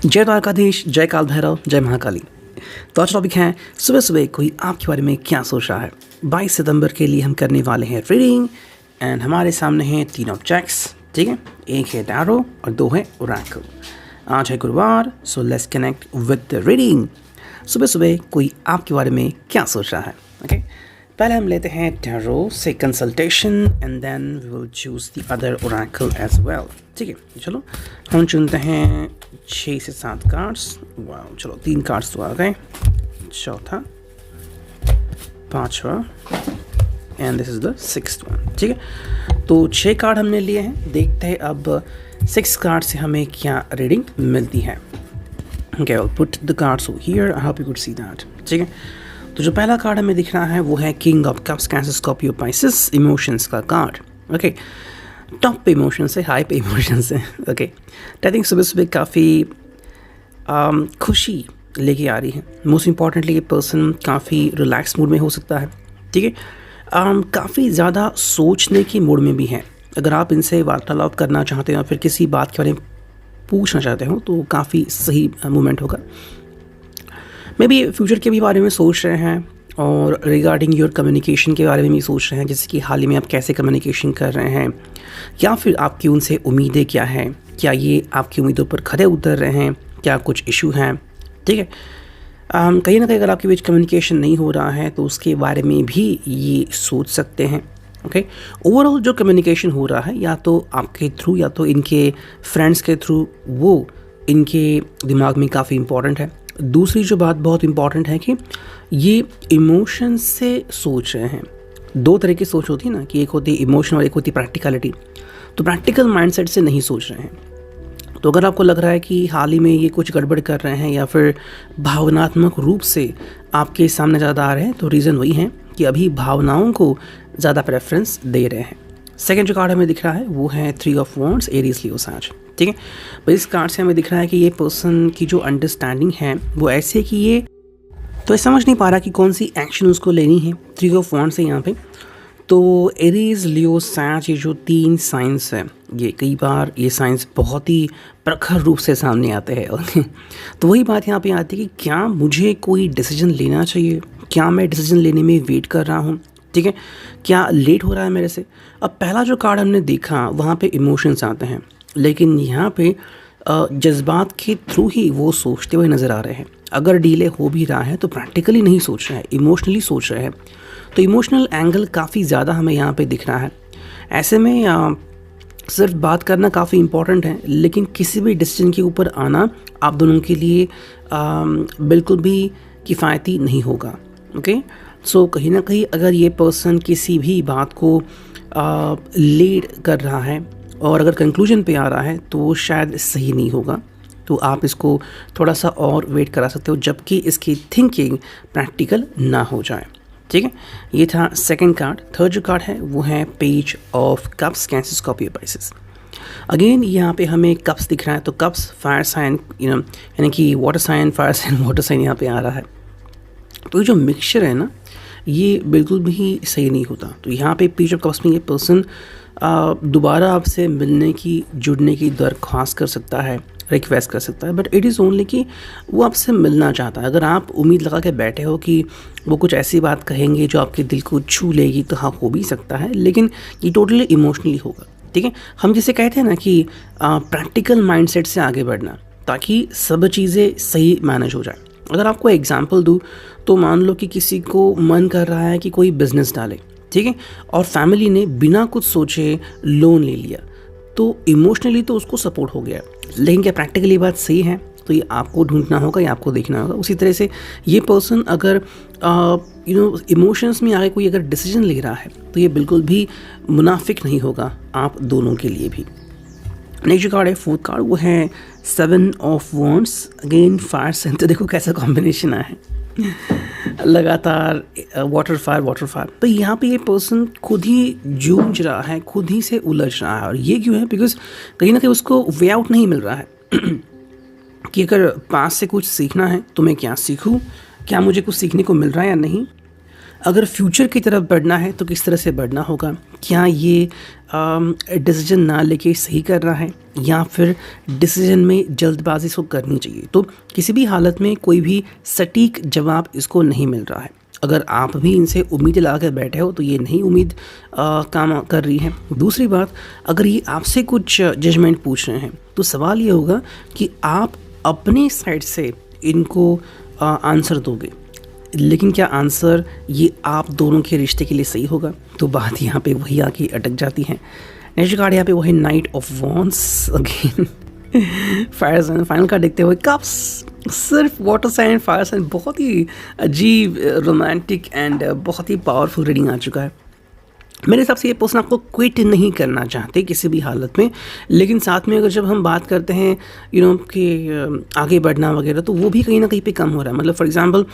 जय द्वारकाधीश, जय काल भैरव, जय महाकाली। तो आज टॉपिक है सुबह सुबह कोई आपके बारे में क्या सोच रहा है। 22 सितंबर के लिए हम करने वाले हैं रीडिंग एंड हमारे सामने हैं 3 ऑब्जेक्ट्स, ठीक है। एक है टैरो और 2 है ओरेकल। आज है गुरुवार, so let's connect with the reading. सुबह सुबह कोई आपके बारे में क्या सोच रहा है, ओके। पहले हम लेते हैं टैरो से consultation and then we will choose the other oracle as well, ठीक है। चलो हम चुनते हैं 6 से 7 कार्ड्स। वाह, चलो 3 कार्ड्स तो आ गए, चौथा, 5वां and this is the 6th one, ठीक है। तो 6 कार्ड हमने लिए हैं, देखते हैं अब 6 कार्ड से हमें क्या रीडिंग मिलती है। Okay, I will put the cards over here, I hope you could see that, ठीक है। तो जो पहला कार्ड हमें दिख रहा है वो है king of cups, cancer, Scorpio, Pisces, emotions का कार्ड, ओके। टॉप पे इमोशंस है, हाई पे इमोशंस है, ओके। आई थिंक सुबह सुबह काफ़ी खुशी लेके आ रही है। मोस्ट इम्पॉर्टेंटली ये पर्सन काफ़ी रिलैक्स मूड में हो सकता है, ठीक है। काफ़ी ज़्यादा सोचने के मूड में भी है। अगर आप इनसे वार्तालाप करना चाहते हो या फिर किसी बात के बारे में पूछना चाहते हो तो काफ़ी सही मोमेंट होगा। मे बी फ्यूचर के भी बारे में सोच रहे हैं और रिगार्डिंग योर कम्युनिकेशन के बारे में भी सोच रहे हैं, जैसे कि हाल ही में आप कैसे कम्युनिकेशन कर रहे हैं या फिर आपकी उनसे उम्मीदें क्या हैं, क्या ये आपकी उम्मीदों पर खरे उतर रहे हैं, क्या कुछ इशू हैं, ठीक है। कहीं ना कहीं अगर आपके बीच कम्युनिकेशन नहीं हो रहा है तो उसके बारे में भी ये सोच सकते हैं, ओके। ओवरऑल जो कम्युनिकेशन हो रहा है या तो आपके थ्रू या तो इनके फ्रेंड्स के थ्रू, वो इनके दिमाग में काफ़ी इंपॉर्टेंट है। दूसरी जो बात बहुत इंपॉर्टेंट है कि ये इमोशन से सोच रहे हैं। 2 तरह की सोच होती है ना, कि एक होती है इमोशन और एक होती है प्रैक्टिकलिटी। तो प्रैक्टिकल माइंडसेट से नहीं सोच रहे हैं। तो अगर आपको लग रहा है कि हाल ही में ये कुछ गड़बड़ कर रहे हैं या फिर भावनात्मक रूप से आपके सामने ज़्यादा आ रहे हैं, तो रीज़न वही है कि अभी भावनाओं को ज़्यादा प्रेफरेंस दे रहे हैं। सेकेंड जो कार्ड हमें दिख रहा है वो है 3 ऑफ वॉन्ड्स, एरीज, लियो, साज, ठीक है। पर इस कार्ड से हमें दिख रहा है कि ये पर्सन की जो अंडरस्टैंडिंग है वो ऐसे कि ये तो समझ नहीं पा रहा कि कौन सी एक्शन उसको लेनी है। 3 ऑफ वॉन्ड्स है यहाँ पे। तो एरीज, लियो, साज, ये जो 3 साइंस है, ये कई बार ये साइंस बहुत ही प्रखर रूप से सामने आते हैं, ओके। तो वही बात यहाँ पे आती है कि क्या मुझे कोई डिसीजन लेना चाहिए, क्या मैं डिसीजन लेने में वेट कर रहा हूँ, ठीक है, क्या लेट हो रहा है मेरे से। अब पहला जो कार्ड हमने देखा वहाँ पे इमोशंस आते हैं, लेकिन यहाँ पे जज्बात के थ्रू ही वो सोचते हुए नज़र आ रहे हैं। अगर डीले हो भी रहा है तो प्रैक्टिकली नहीं सोच रहे हैं, इमोशनली सोच रहे हैं। तो इमोशनल एंगल काफ़ी ज़्यादा हमें यहाँ पे दिख रहा है। ऐसे में सिर्फ बात करना काफ़ी इम्पॉर्टेंट है, लेकिन किसी भी डिसीजन के ऊपर आना आप दोनों के लिए बिल्कुल भी किफ़ायती नहीं होगा, ओके। सो कहीं ना कहीं अगर ये पर्सन किसी भी बात को लीड कर रहा है और अगर कंक्लूजन पे आ रहा है तो वो शायद सही नहीं होगा। तो आप इसको थोड़ा सा और वेट करा सकते हो जबकि इसकी थिंकिंग प्रैक्टिकल ना हो जाए, ठीक है। ये था सेकंड कार्ड। थर्ड जो कार्ड है वो है page of cups, cancer, Scorpio, Pisces. Again यहाँ पे हमें कप्स दिख रहा है, तो कप्स फायर साइन, यानी कि water sign, fire sign, water sign यहाँ पे आ रहा है। तो ये जो मिक्सचर है ना, ये बिल्कुल भी सही नहीं होता। तो यहाँ पे पेज ऑफ कप्स में ये पर्सन दोबारा आपसे मिलने की, जुड़ने की दरख्वास्त कर सकता है, रिक्वेस्ट कर सकता है, बट इट इज़ ओनली कि वो आपसे मिलना चाहता है। अगर आप उम्मीद लगा के बैठे हो कि वो कुछ ऐसी बात कहेंगे जो आपके दिल को छू लेगी, तो हाँ, हो भी सकता है, लेकिन ये टोटली इमोशनली होगा, ठीक है। हम जिसे कहते हैं ना कि प्रैक्टिकल माइंडसेट से आगे बढ़ना, ताकि सब चीज़ें सही मैनेज हो जाए। अगर आपको एग्जाम्पल दूँ तो मान लो कि किसी को मन कर रहा है कि कोई बिजनेस डाले, ठीक है, और फैमिली ने बिना कुछ सोचे लोन ले लिया, तो इमोशनली तो उसको सपोर्ट हो गया, लेकिन क्या प्रैक्टिकली बात सही है? तो ये आपको ढूंढना होगा या आपको देखना होगा। उसी तरह से ये पर्सन अगर इमोशंस में आगे कोई अगर डिसीजन ले रहा है तो ये बिल्कुल भी मुनाफिक नहीं होगा आप दोनों के लिए भी। नेक्स्ट जो कार्ड है, 4th कार्ड, वो है 7 of wands, again fire sign. तो देखो कैसा कॉम्बिनेशन आया है, लगातार वाटर फायर। तो यहाँ पे ये पर्सन खुद ही जूझ रहा है, खुद ही से उलझ रहा है। और ये क्यों है? बिकॉज कहीं ना कहीं उसको वे आउट नहीं मिल रहा है कि अगर पास से कुछ सीखना है तो मैं क्या सीखूं, क्या मुझे कुछ सीखने को मिल रहा है या नहीं। अगर फ्यूचर की तरफ बढ़ना है तो किस तरह से बढ़ना होगा, क्या ये डिसीजन ना लेके सही करना है या फिर डिसीजन में जल्दबाजी इसको करनी चाहिए। तो किसी भी हालत में कोई भी सटीक जवाब इसको नहीं मिल रहा है। अगर आप भी इनसे उम्मीद लगा कर बैठे हो तो ये नहीं उम्मीद काम कर रही है। दूसरी बात, अगर ये आपसे कुछ जजमेंट पूछ रहे हैं तो सवाल ये होगा कि आप अपने साइड से इनको आंसर दोगे, लेकिन क्या आंसर ये आप दोनों के रिश्ते के लिए सही होगा। तो बात यहाँ पे वही आके अटक जाती है। नेक्स्ट कार्ड यहाँ पे वो है knight of wands again fire sign. Final card देखते हुए कप्स, सिर्फ वाटर साइन फायर साइन, बहुत ही अजीब रोमांटिक एंड बहुत ही पावरफुल रीडिंग आ चुका है। मेरे हिसाब से ये पर्सन आपको क्विट नहीं करना चाहते किसी भी हालत में, लेकिन साथ में अगर जब हम बात करते हैं कि आगे बढ़ना वगैरह, तो वो भी कहीं ना कहीं पे कम हो रहा है। मतलब फॉर एग्जांपल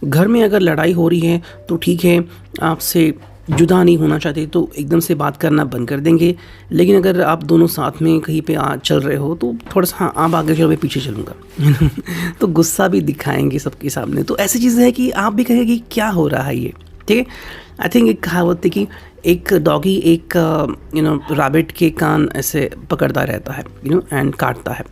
घर में अगर लड़ाई हो रही है तो ठीक है, आपसे जुदा नहीं होना चाहते तो एकदम से बात करना बंद कर देंगे, लेकिन अगर आप दोनों साथ में कहीं पे चल रहे हो तो थोड़ा सा हाँ आप आगे चलो मैं पीछे चलूँगा तो गुस्सा भी दिखाएंगे सबके सामने। तो ऐसी चीज़ है कि आप भी कहेंगे क्या हो रहा है ये, ठीक है। आई थिंक एक कहावत है कि एक डॉगी एक रैबिट के कान ऐसे पकड़ता रहता है एंड काटता है,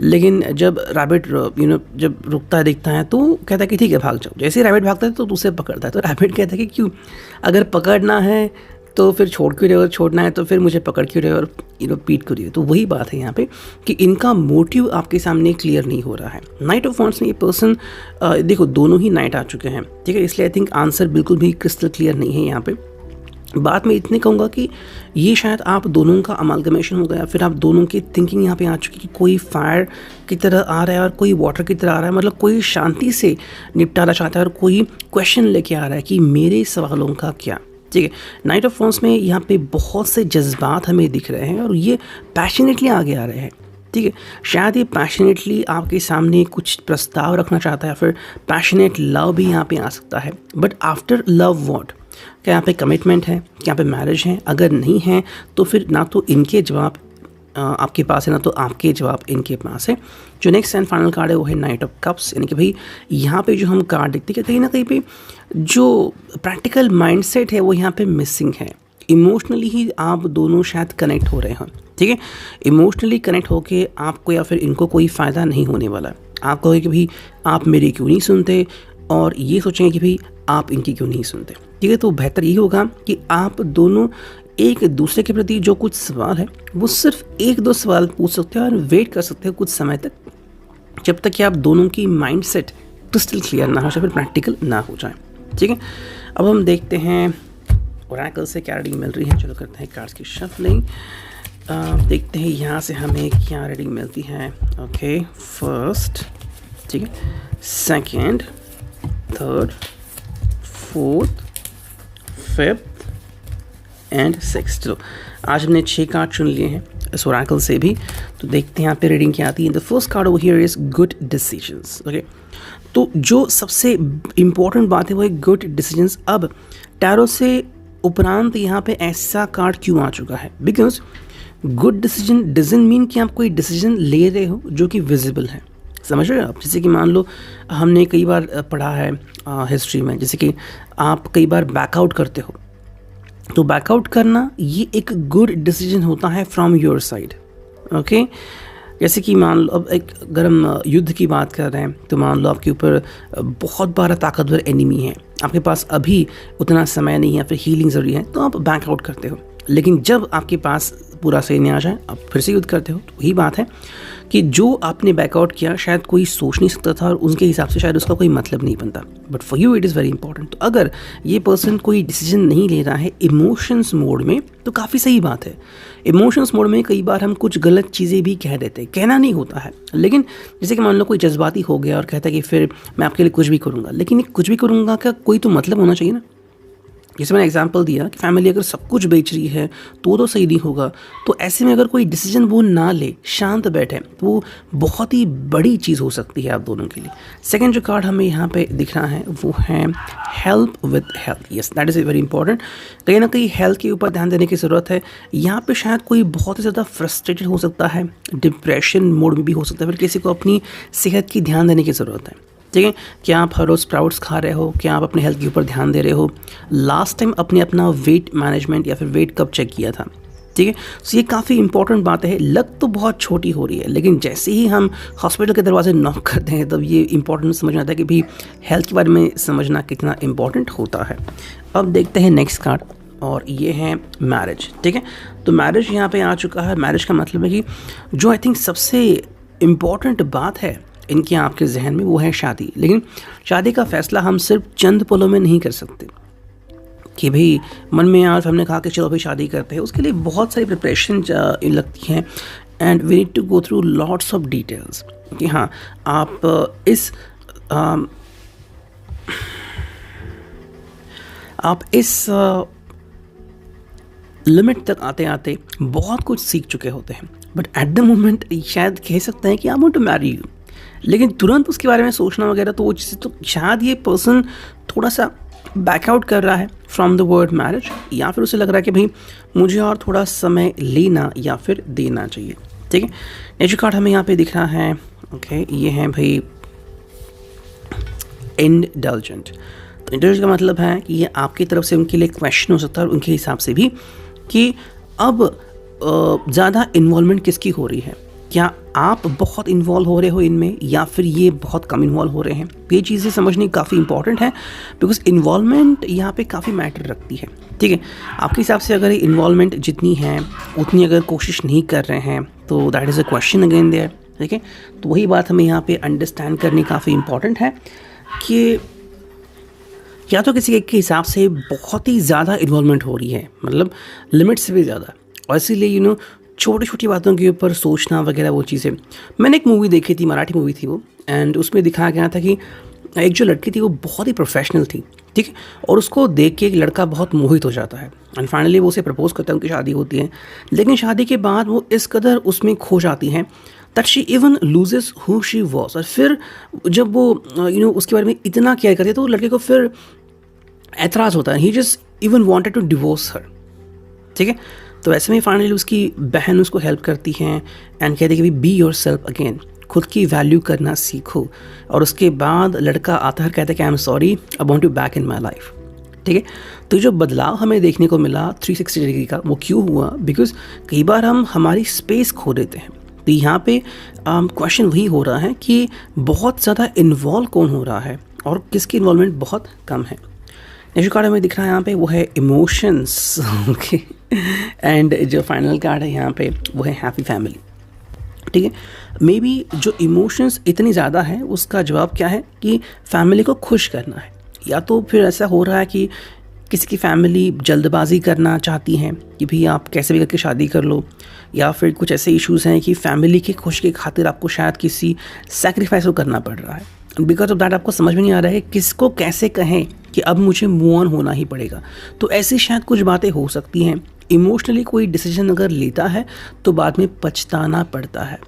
लेकिन जब रैबिट जब रुकता है देखता है तो कहता है कि ठीक है भाग जाओ। जैसे ही रैबिट भागता है तो दूसरे पकड़ता है, तो रैबिट कहता है कि क्यों, अगर पकड़ना है तो फिर छोड़ क्यों रहे हो, छोड़ना है तो फिर मुझे पकड़ क्यों रहे हो और पीट क्यों रही हो। तो वही बात है यहाँ पे कि इनका मोटिव आपके सामने क्लियर नहीं हो रहा है। नाइट ऑफ वॉन्ड्स में ये पर्सन देखो दोनों ही नाइट आ चुके हैं, ठीक है, इसलिए आई थिंक आंसर बिल्कुल भी क्रिस्टल क्लियर नहीं है यहाँ पे। बात मैं इतने कहूँगा कि ये शायद आप दोनों का अमालगमेशन हो गया, फिर आप दोनों की थिंकिंग यहाँ पे आ चुकी कि कोई फायर की तरह आ रहा है और कोई वाटर की तरह आ रहा है। मतलब कोई शांति से निपटाना चाहता है और कोई क्वेश्चन लेके आ रहा है कि मेरे सवालों का क्या, ठीक है। नाइट ऑफ वॉन्ड्स में यहाँ पे बहुत से जज्बात हमें दिख रहे हैं और ये पैशनेटली आगे आ रहे हैं, ठीक है। शायद ये पैशनेटली आपके सामने कुछ प्रस्ताव रखना चाहता है, फिर पैशनेट लव भी यहाँ पे आ सकता है। बट आफ्टर लव व्हाट, क्या यहाँ पे कमिटमेंट है, क्या यहाँ पे मैरिज है? अगर नहीं है तो फिर ना तो इनके जवाब आपके पास है ना तो आपके जवाब इनके पास है। जो नेक्स्ट एंड फाइनल कार्ड है वो है नाइट ऑफ कप्स, यानी कि भाई यहाँ पे जो हम कार्ड देखते हैं कहीं ना कहीं पे जो प्रैक्टिकल माइंडसेट है वो यहाँ पे मिसिंग है। इमोशनली ही आप दोनों शायद कनेक्ट हो रहे हैं, ठीक है। इमोशनली कनेक्ट होके आपको या फिर इनको कोई फ़ायदा नहीं होने वाला है। आप कहोगे कि भाई आप मेरी क्यों नहीं सुनते, और ये सोचेंगे कि भाई आप इनकी क्यों नहीं सुनते, ठीक है। तो बेहतर ये होगा कि आप दोनों एक दूसरे के प्रति जो कुछ सवाल है वो सिर्फ एक दो सवाल पूछ सकते हैं और वेट कर सकते हैं कुछ समय तक, जब तक कि आप दोनों की माइंडसेट क्रिस्टल क्लियर ना हो या फिर प्रैक्टिकल ना हो जाए, ठीक है। अब हम देखते हैं ओरेकल से क्या रीडिंग मिल रही है। चलो करते हैं कार्ड्स की शफलिंग, देखते हैं यहाँ से हमें क्या रीडिंग मिलती है। ओके, फर्स्ट, ठीक है, second, third, fourth, fifth and six. चलो आज हमने 6 कार्ड चुन लिए हैं इस ओरेकल से भी, तो देखते हैं यहाँ पे रीडिंग क्या आती है। The first card over here is good decisions. Okay, तो जो सबसे इम्पोर्टेंट बात है वो है गुड डिसीजंस। अब टैरो से उपरांत यहाँ पे ऐसा कार्ड क्यों आ चुका है? Because good decision doesn't mean कि आप कोई डिसीजन ले रहे हो जो कि विजिबल है, समझ रहे हो आप। जैसे कि मान लो हमने कई बार पढ़ा है हिस्ट्री में, जैसे कि आप कई बार बैकआउट करते हो, तो बैकआउट करना ये एक गुड डिसीजन होता है फ्रॉम योर साइड, ओके। जैसे कि मान लो अब एक अगर हम युद्ध की बात कर रहे हैं तो मान लो आपके ऊपर बहुत बड़ा ताकतवर एनिमी है, आपके पास अभी उतना समय नहीं है, फिर हीलिंग ज़रूरी है, तो आप बैकआउट करते हो। लेकिन जब आपके पास पूरा सैन्य आ जाए आप फिर से युद्ध करते हो। तो वही बात है कि जो आपने बैकआउट किया शायद कोई सोच नहीं सकता था और उनके हिसाब से शायद उसका कोई मतलब नहीं बनता, but for you it is very important. तो अगर ये पर्सन कोई डिसीजन नहीं ले रहा है इमोशंस मोड में तो काफ़ी सही बात है। इमोशंस मोड में कई बार हम कुछ गलत चीज़ें भी कह देते हैं, कहना नहीं होता है, लेकिन जैसे कि मान लो कोई जज्बाती हो गया और कहता है कि फिर मैं आपके लिए कुछ भी करूँगा, लेकिन कुछ भी करूँगा का कोई तो मतलब होना चाहिए ना। जैसे मैंने एग्जांपल दिया कि फैमिली अगर सब कुछ बेच रही है तो सही नहीं होगा, तो ऐसे में अगर कोई डिसीजन वो ना ले, शांत बैठे, तो वो बहुत ही बड़ी चीज़ हो सकती है आप दोनों के लिए। सेकंड जो कार्ड हमें यहाँ पे दिख रहा है वो है help with health. Yes, that is very important. कहीं ना कहीं हेल्थ के ऊपर ध्यान देने की ज़रूरत है। यहाँ पे शायद कोई बहुत ही ज़्यादा फ्रस्ट्रेटेड हो सकता है, डिप्रेशन मोड में भी हो सकता है, फिर किसी को अपनी सेहत की ध्यान देने की ज़रूरत है, ठीक है। क्या आप हर रोज़ स्प्राउट्स खा रहे हो? क्या आप अपने हेल्थ के ऊपर ध्यान दे रहे हो? लास्ट टाइम आपने अपना वेट मैनेजमेंट या फिर वेट कब चेक किया था? ठीक है। तो ये काफ़ी इंपॉर्टेंट बात है। लग तो बहुत छोटी हो रही है, लेकिन जैसे ही हम हॉस्पिटल के दरवाजे नॉक करते हैं तब ये इंपॉर्टेंट समझ में आता है कि भाई हेल्थ के बारे में समझना कितना इंपॉर्टेंट होता है। अब देखते हैं नेक्स्ट कार्ड, और ये है मैरिज। ठीक है, तो मैरिज यहाँ पे आ चुका है। मैरिज का मतलब है कि जो आई थिंक सबसे इम्पॉर्टेंट बात है इनके आपके जहन में वो है शादी। लेकिन शादी का फैसला हम सिर्फ चंद पलों में नहीं कर सकते कि भाई मन में आज हमने कहा कि चलो भाई शादी करते हैं। उसके लिए बहुत सारी प्रिपरेशन लगती हैं and we need to go through lots of details कि हाँ आप इस लिमिट तक आते आते बहुत कुछ सीख चुके होते हैं, बट एट द मोमेंट शायद कह सकते हैं कि I want to marry you, लेकिन तुरंत उसके बारे में सोचना वगैरह तो वो चीज़, तो शायद ये पर्सन थोड़ा सा बैकआउट कर रहा है फ्रॉम द वर्ड मैरिज, या फिर उसे लग रहा है कि भाई मुझे और थोड़ा समय लेना या फिर देना चाहिए। ठीक है, नेचर कार्ड हमें यहाँ पे दिख रहा है। ओके, ये है भाई इंडल्जेंट। तो इंडल्जेंट का मतलब है कि ये आपकी तरफ से उनके लिए क्वेश्चन हो सकता है और उनके हिसाब से भी कि अब ज़्यादा इन्वॉल्वमेंट किसकी हो रही है। क्या आप बहुत इन्वॉल्व हो रहे हो इनमें या फिर ये बहुत कम इन्वॉल्व हो रहे हैं? ये चीज़ें समझनी काफ़ी इंपॉर्टेंट है, बिकॉज इन्वॉल्वमेंट यहाँ पे काफ़ी मैटर रखती है। ठीक है, आपके हिसाब से अगर इन्वॉल्वमेंट जितनी है उतनी अगर कोशिश नहीं कर रहे हैं तो that is a question again there. ठीक है, तो वही बात हमें यहाँ पे अंडरस्टैंड करनी काफ़ी इंपॉर्टेंट है कि या तो किसी एक के हिसाब से बहुत ही ज़्यादा इन्वॉल्वमेंट हो रही है, मतलब लिमिट से भी ज़्यादा, और इसीलिए छोटी छोटी बातों के ऊपर सोचना वगैरह वो चीज़ें। मैंने एक मूवी देखी थी, मराठी मूवी थी वो, एंड उसमें दिखाया गया था कि एक जो लड़की थी वो बहुत ही प्रोफेशनल थी। ठीक है, और उसको देख के एक लड़का बहुत मोहित हो जाता है एंड फाइनली वो उसे प्रपोज करता है, उनकी शादी होती है। लेकिन शादी के बाद वो इस कदर उसमें खो जाती हैं that she even loses who she was. और फिर जब वो उसके बारे में इतना केयर करती है तो वो लड़के को फिर एतराज़ होता है, he just even wanted to divorce her. ठीक है, तो ऐसे में फाइनली उसकी बहन उसको हेल्प करती हैं एंड कहती है कि बी योर सेल्फ अगेन, खुद की वैल्यू करना सीखो। और उसके बाद लड़का आता है, कहता है कि I am sorry, I want you back in my life. ठीक है, तो जो बदलाव हमें देखने को मिला 360 डिग्री का, वो क्यों हुआ? बिकॉज कई बार हम हमारी स्पेस खो देते हैं। तो यहाँ पे क्वेश्चन वही हो रहा है कि बहुत ज़्यादा इन्वॉल्व कौन हो रहा है और किसकी इन्वॉल्वमेंट बहुत कम है। नेक्स्ट कार्ड हमें दिख रहा है यहाँ पे वो है इमोशंस। ओके, एंड जो फाइनल कार्ड है यहाँ पे वो है हैप्पी फैमिली। ठीक है, मे बी जो इमोशंस इतनी ज़्यादा है उसका जवाब क्या है कि फैमिली को खुश करना है, या तो फिर ऐसा हो रहा है कि किसी की फैमिली जल्दबाजी करना चाहती हैं कि भाई आप कैसे भी करके शादी कर लो, या फिर कुछ ऐसे इश्यूज़ हैं कि फैमिली की खुश की खातिर आपको शायद किसी सेक्रीफाइस को करना पड़ रहा है। बिकॉज ऑफ दैट आपको समझ में नहीं आ रहा है किसको कैसे कहें कि अब मुझे मूव ऑन होना ही पड़ेगा। तो ऐसी शायद कुछ बातें हो सकती हैं। इमोशनली कोई डिसीजन अगर लेता है तो बाद में पछताना पड़ता है।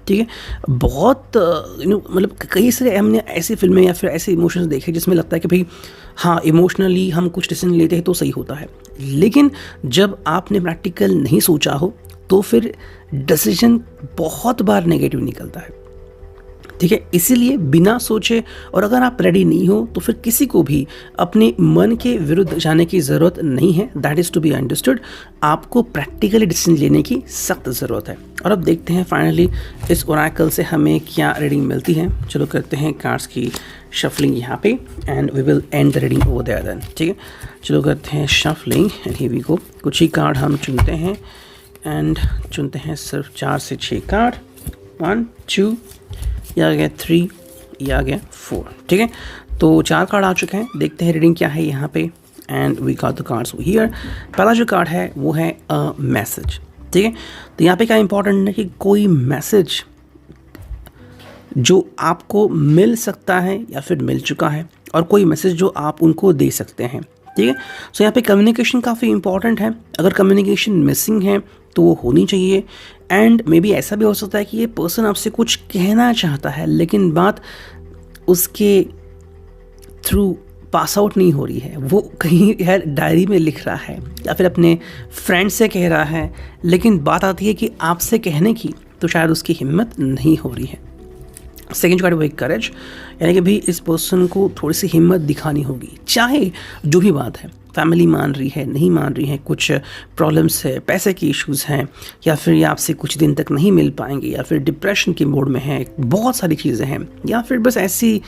ठीक है, बहुत मतलब कई सारे हमने ऐसी फिल्में या फिर ऐसे इमोशंस देखे जिसमें लगता है कि भाई हाँ, इमोशनली हम कुछ डिसीजन लेते हैं तो सही होता है, लेकिन जब आपने प्रैक्टिकल नहीं सोचा हो तो फिर डिसीजन बहुत बार नेगेटिव निकलता है। ठीक है, इसीलिए बिना सोचे, और अगर आप रेडी नहीं हो तो फिर किसी को भी अपने मन के विरुद्ध जाने की ज़रूरत नहीं है। That is to be understood. आपको प्रैक्टिकली डिसीजन लेने की सख्त ज़रूरत है। और अब देखते हैं फाइनली इस ओरेकल से हमें क्या रीडिंग मिलती है। चलो करते हैं कार्ड्स की शफलिंग यहाँ पे and we will end the reading over there then. ठीक है, चलो करते हैं shuffling and here we go. कुछ ही कार्ड हम चुनते हैं एंड चुनते हैं सिर्फ 4 से 6 कार्ड। 1 2, ये आ गया 3, ये आ गया 4। ठीक है, तो 4 कार्ड आ चुके हैं। देखते हैं रीडिंग क्या है यहाँ पे and we got the cards here. पहला जो कार्ड है वो है अ मैसेज। ठीक है, तो यहाँ पे क्या इंपॉर्टेंट है कि कोई मैसेज जो आपको मिल सकता है या फिर मिल चुका है, और कोई मैसेज जो आप उनको दे सकते हैं। ठीक है, सो यहाँ पे कम्युनिकेशन काफ़ी इंपॉर्टेंट है। अगर कम्युनिकेशन मिसिंग है तो वो होनी चाहिए। एंड मे बी ऐसा भी हो सकता है कि ये पर्सन आपसे कुछ कहना चाहता है लेकिन बात उसके थ्रू पास आउट नहीं हो रही है, वो कहीं है डायरी में लिख रहा है या फिर अपने फ्रेंड से कह रहा है, लेकिन बात आती है कि आपसे कहने की तो शायद उसकी हिम्मत नहीं हो रही है। सेकेंड कार्ड है करेज, यानी कि भाई इस पर्सन को थोड़ी सी हिम्मत दिखानी होगी, चाहे जो भी बात है, फैमिली मान रही है नहीं मान रही है, कुछ प्रॉब्लम्स है, पैसे के इश्यूज़ हैं, या फिर ये आपसे कुछ दिन तक नहीं मिल पाएंगे, या फिर डिप्रेशन के मोड में है, बहुत सारी चीज़ें हैं, या फिर बस ऐसी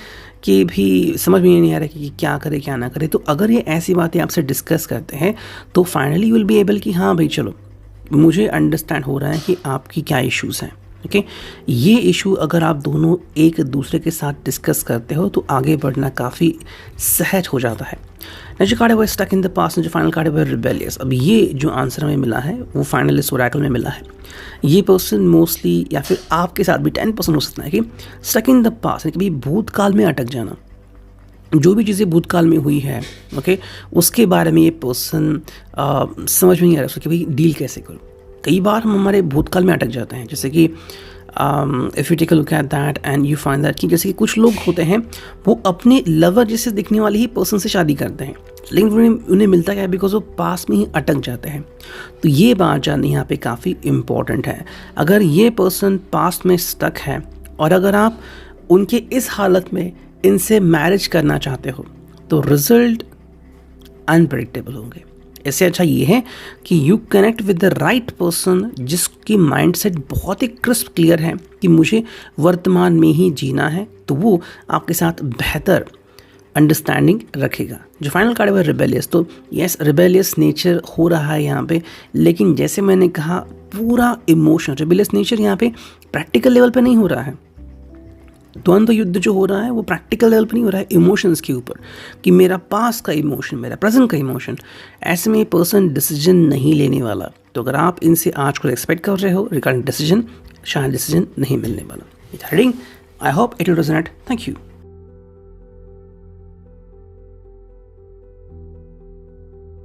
कि भी समझ में नहीं आ रहा कि क्या करे क्या ना करे। तो अगर ये ऐसी बातें आपसे डिस्कस करते हैं तो finally you will be able कि हाँ भाई चलो मुझे अंडरस्टैंड हो रहा है कि आपकी क्या इश्यूज़ हैं। ओके, ये इशू अगर आप दोनों एक दूसरे के साथ डिस्कस करते हो तो आगे बढ़ना काफ़ी सहज हो जाता है। नेक्स्ट कार्ड है वो स्टक इन द पास्ट, जो फाइनल कार्ड है वो रिबेलियस। अब ये जो आंसर हमें मिला है वो फाइनलिस्ट ओरेकल में मिला है। ये पर्सन मोस्टली या फिर आपके साथ भी 10% हो सकता है कि स्टक इन द पास्ट, यानी कि भाई भूतकाल में अटक जाना, जो भी चीज़ें भूतकाल में हुई है ओके उसके बारे में ये पर्सन समझ में नहीं आ रहा उसको कि भाई डील कैसे करूँ। कई बार हम हमारे भूतकाल में अटक जाते हैं, जैसे कि if you take a look at that and you find that कि जैसे कि कुछ लोग होते हैं वो अपने लवर जैसे दिखने वाले ही पर्सन से शादी करते हैं, लेकिन उन्हें मिलता क्या है, बिकॉज वो पास में ही अटक जाते हैं। तो ये बात जाननी यहाँ पे काफ़ी इम्पॉर्टेंट है। अगर ये पर्सन पास्ट में स्टक है और अगर आप उनके इस हालत में इनसे मैरिज करना चाहते हो तो रिजल्ट अनप्रेडिक्टेबल होंगे। इससे अच्छा ये है कि you connect with the right person जिसकी माइंडसेट बहुत ही क्रिस्प क्लियर है कि मुझे वर्तमान में ही जीना है, तो वो आपके साथ बेहतर अंडरस्टैंडिंग रखेगा। जो फाइनल कार्ड है वो रिबेलियस। तो यस, रिबेलियस नेचर हो रहा है यहाँ पे, लेकिन जैसे मैंने कहा पूरा इमोशन रिबेलियस नेचर यहाँ पे प्रैक्टिकल लेवल पे नहीं हो रहा है। द्वंद्व युद्ध जो हो रहा है वो प्रैक्टिकल लेवल पर नहीं हो रहा है, इमोशंस के ऊपर, कि मेरा पास का इमोशन, मेरा प्रेजेंट का इमोशन। ऐसे में पर्सन डिसीजन नहीं लेने वाला। तो अगर आप इनसे आज को एक्सपेक्ट कर रहे हो रिगार्डिंग डिसीजन, शायद डिसीजन नहीं मिलने वाला। I hope it will resonate. Thank you.